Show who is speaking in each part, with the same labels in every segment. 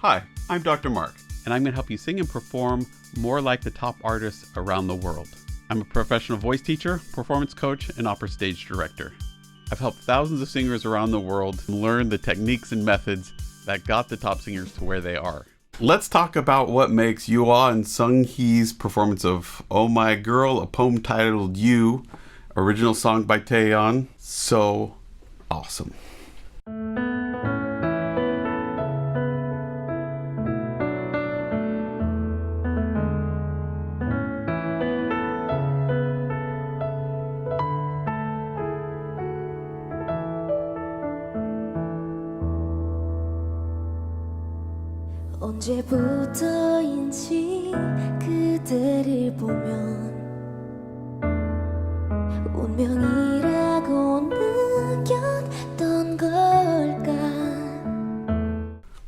Speaker 1: Hi, I'm Dr. Mark, and I'm going to help you sing and perform more like the top artists around the world. I'm a professional voice teacher, performance coach, and opera stage director. I've helped thousands of singers around the world learn the techniques and methods that got the top singers to where they are. Let's talk about what makes YOOA&SEUNGHEE's performance of Oh My Girl, a poem titled You, original song by TAEYEON, so awesome.
Speaker 2: 언제부터인지 그대를 보면 운명이라고 느꼈던 걸까?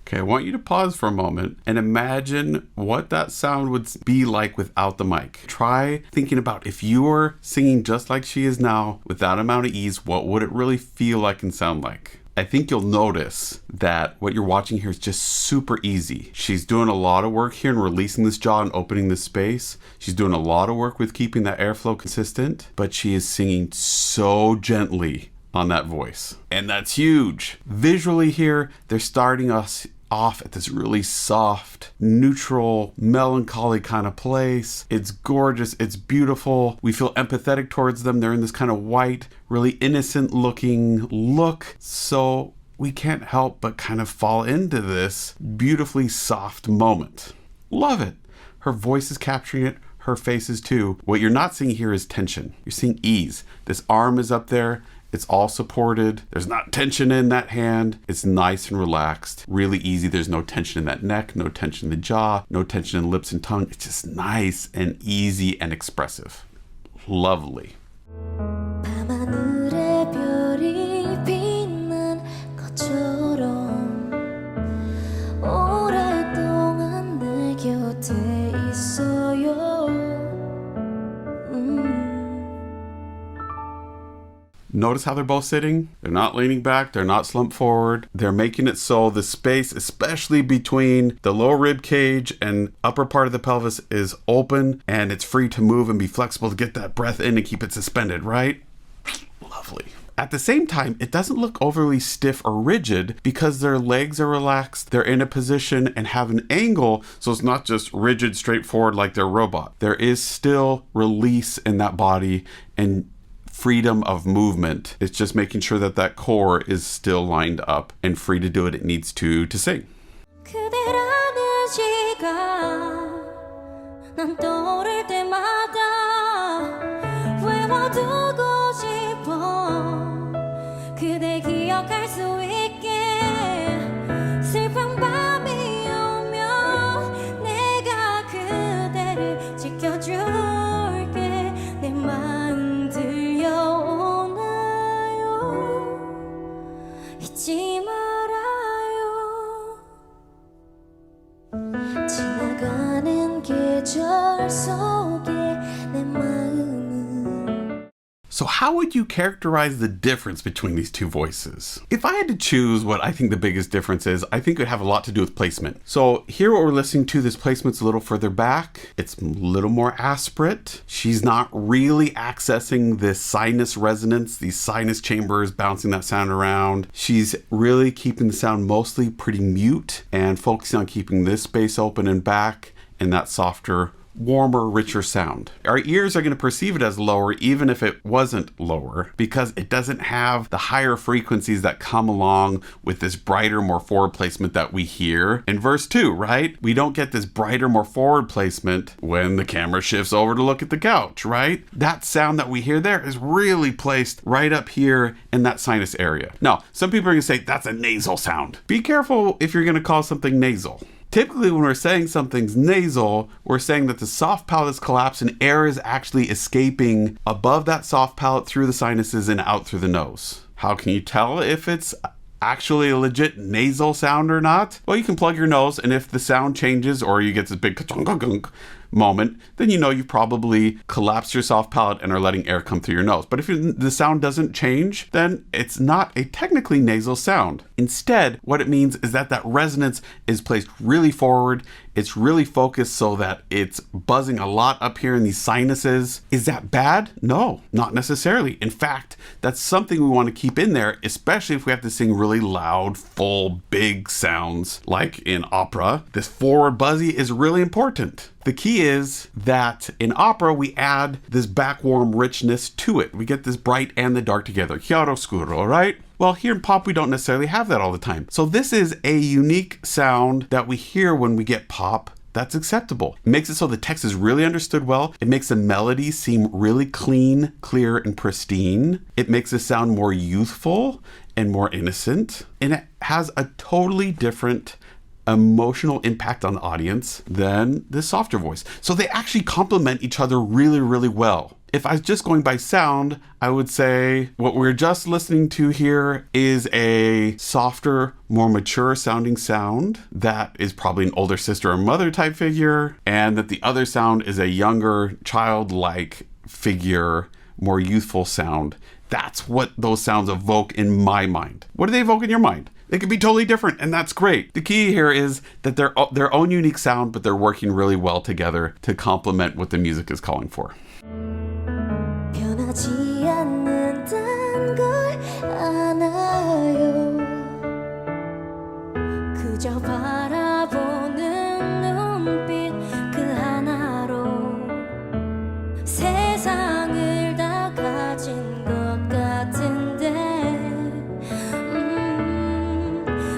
Speaker 1: Okay, I want you to pause for a moment and imagine what that sound would be like without the mic. Try thinking about if you were singing just like she is now, with that amount of ease, what would it really feel like and sound like? I think you'll notice that what you're watching here is just super easy. She's doing a lot of work here in releasing this jaw and opening this space. She's doing a lot of work with keeping that airflow consistent, but she is singing so gently on that voice. And that's huge. Visually here, they're starting us off at this really soft, neutral, melancholy kind of place. It's gorgeous. It's beautiful. We feel empathetic towards them. They're in this kind of white, really innocent looking look. So we can't help but kind of fall into this beautifully soft moment. Love it. Her voice is capturing it. Her face is too. What you're not seeing here is tension. You're seeing ease. This arm is up there. It's all supported. There's not tension in that hand. It's nice and relaxed, really easy. There's no tension in that neck, no tension in the jaw, no tension in lips and tongue. It's just nice and easy and expressive. Lovely.
Speaker 2: 밤하늘의 별이 빛난 것처럼 오랫동안 내 곁에 있어요.
Speaker 1: Notice how they're both sitting? They're not leaning back. They're not slumped forward. They're making it so the space, especially between the lower rib cage and upper part of the pelvis, is open and it's free to move and be flexible to get that breath in and keep it suspended, right? Lovely. At the same time, it doesn't look overly stiff or rigid because their legs are relaxed. They're in a position and have an angle, so it's not just rigid, straightforward like their robot. There is still release in that body and freedom of movement. It's just making sure that that core is still lined up and free to do what it needs to sing.
Speaker 2: 그대라는 시간 난 떠오를 때마다 외워두고 싶어 그대 기억할 수 있게 슬픈 밤이 오면 내가 그대를 지켜줄게 내 마음 들려오나요 잊지 말아요 지나가는 계절 속에 내 마음은
Speaker 1: So how would you characterize the difference between these two voices? If I had to choose what I think the biggest difference is, I think it would have a lot to do with placement. So here what we're listening to, this placement's a little further back. It's a little more aspirate. She's not really accessing this sinus resonance, these sinus chambers, bouncing that sound around. She's really keeping the sound mostly pretty mute and focusing on keeping this space open and back and that softer, warmer, richer sound. Our ears are going to perceive it as lower even if it wasn't lower because it doesn't have the higher frequencies that come along with this brighter, more forward placement that we hear in verse 2, right? We don't get this brighter, more forward placement when the camera shifts over to look at the couch, right? That sound that we hear there is really placed right up here in that sinus area. Now, some people are going to say that's a nasal sound. Be careful if you're going to call something nasal. Typically, when we're saying something's nasal, we're saying that the soft palate is collapsed and air is actually escaping above that soft palate through the sinuses and out through the nose. How can you tell if it's actually a legit nasal sound or not? Well, you can plug your nose, and if the sound changes or you get this big ka-chunk, moment, then you know you've probably collapsed your soft palate and are letting air come through your nose. But if the sound doesn't change, then it's not a technically nasal sound. Instead, what it means is that resonance is placed really forward. It's really focused so that it's buzzing a lot up here in these sinuses. Is that bad? No, not necessarily. In fact, that's something we want to keep in there, especially if we have to sing really loud, full, big sounds like in opera. This forward buzzy is really important. The key is that in opera, we add this back warm richness to it. We get this bright and the dark together. Chiaroscuro, right? Well, here in pop, we don't necessarily have that all the time. So this is a unique sound that we hear when we get pop that's acceptable. It makes it so the text is really understood well. It makes the melody seem really clean, clear, and pristine. It makes it sound more youthful and more innocent. And it has a totally different emotional impact on the audience than this softer voice. So they actually complement each other really, really well. If I was just going by sound, I would say what we're just listening to here is a softer, more mature sounding sound that is probably an older sister or mother type figure, and that the other sound is a younger, childlike figure, more youthful sound. That's what those sounds evoke in my mind. What do they evoke in your mind? They could be totally different, and that's great. The key here is that they're their own unique sound, but they're working really well together to complement what the music is calling for.
Speaker 2: 변하지 않는단 걸 아나요 그저 바라보는 눈빛 그 하나로 세상을 다 가진 것 같은데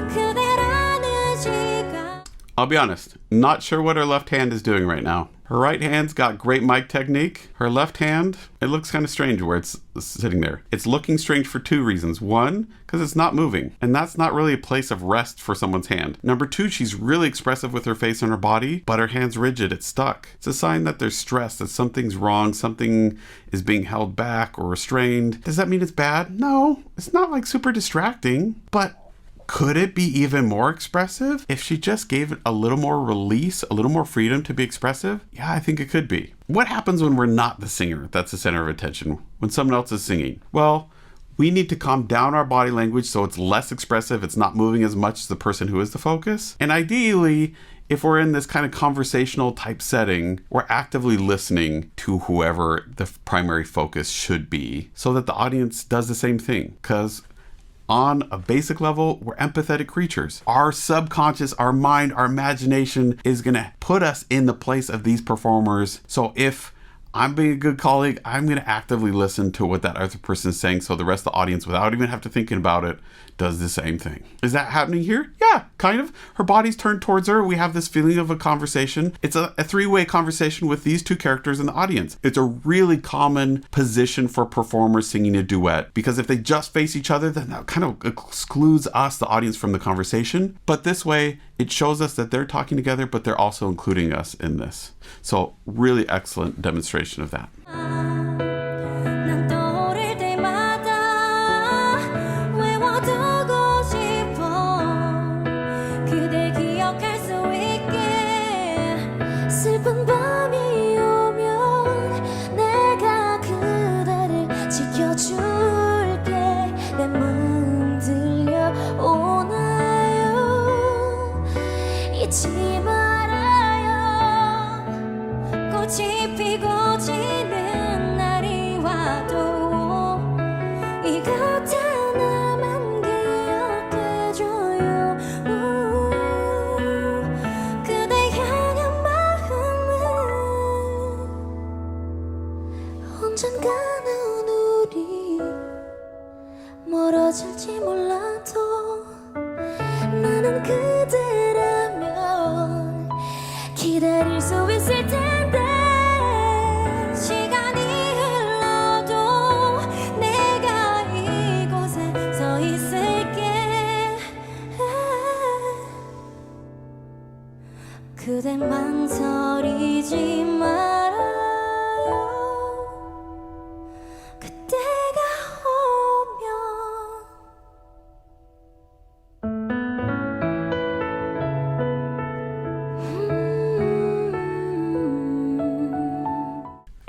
Speaker 2: 그대라는 시간
Speaker 1: I'll be honest, not sure what her left hand is doing right now. Her right hand's got great mic technique. Her left hand, it looks kind of strange where it's sitting there. It's looking strange for two reasons. One, because it's not moving, and that's not really a place of rest for someone's hand. Number two, she's really expressive with her face and her body, but her hand's rigid, it's stuck. It's a sign that there's stress, that something's wrong, something is being held back or restrained. Does that mean it's bad? No, it's not like super distracting, but could it be even more expressive if she just gave it a little more release, a little more freedom to be expressive? Yeah, I think it could be. What happens when we're not the singer that's the center of attention, when someone else is singing? Well, we need to calm down our body language so it's less expressive, it's not moving as much as the person who is the focus. And ideally, if we're in this kind of conversational type setting, we're actively listening to whoever the primary focus should be so that the audience does the same thing. Because on a basic level, we're empathetic creatures. Our subconscious, our mind, our imagination is gonna put us in the place of these performers. So if I'm being a good colleague, I'm gonna actively listen to what that other person is saying so the rest of the audience, without even have to thinking about it, does the same thing. Is that happening here? Yeah, kind of. Her body's turned towards her. We have this feeling of a conversation. It's a three-way conversation with these two characters in the audience. It's a really common position for performers singing a duet, because if they just face each other, then that kind of excludes us, the audience, from the conversation. But this way, it shows us that they're talking together, but they're also including us in this. So really excellent demonstration of that.
Speaker 2: 난 떠오를 때마다 외워두고 싶어 그댈 기억할 수 있게 슬픈 밤이 오면 내가 그대를 지켜줄게 내 마음 들려오나요 잊지 말아요 꽃이 피고 지는 날이 와도 이 곁에 나만 기억해줘요 그대 향한 마음은 언젠가는 우리 멀어질지 몰라도 나는 그대라면 기다릴 수 있을 텐데 시간이 흘러도 내가 이곳에 서 있을게 그대 망설이지 말아요 그때가 오면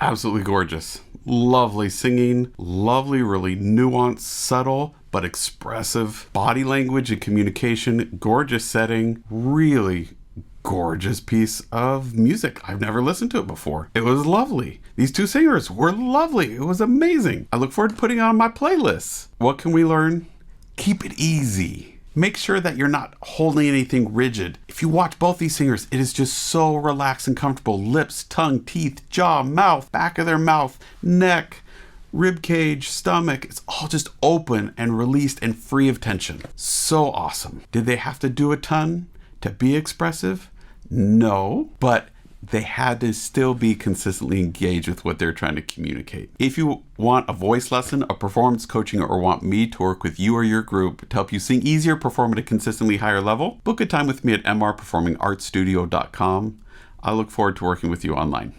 Speaker 1: absolutely gorgeous. Lovely singing, lovely, really nuanced, subtle, but expressive body language and communication, gorgeous setting, really gorgeous piece of music. I've never listened to it before. It was lovely. These two singers were lovely. It was amazing. I look forward to putting it on my playlists. What can we learn? Keep it easy. Make sure that you're not holding anything rigid. If you watch both these singers, it is just so relaxed and comfortable. Lips, tongue, teeth, jaw, mouth, back of their mouth, neck, rib cage, stomach. It's all just open and released and free of tension. So awesome. Did they have to do a ton to be expressive? No, but they had to still be consistently engaged with what they're trying to communicate. If you want a voice lesson, a performance coaching, or want me to work with you or your group to help you sing easier, perform at a consistently higher level, book a time with me at mrperformingartstudio.com. I look forward to working with you online.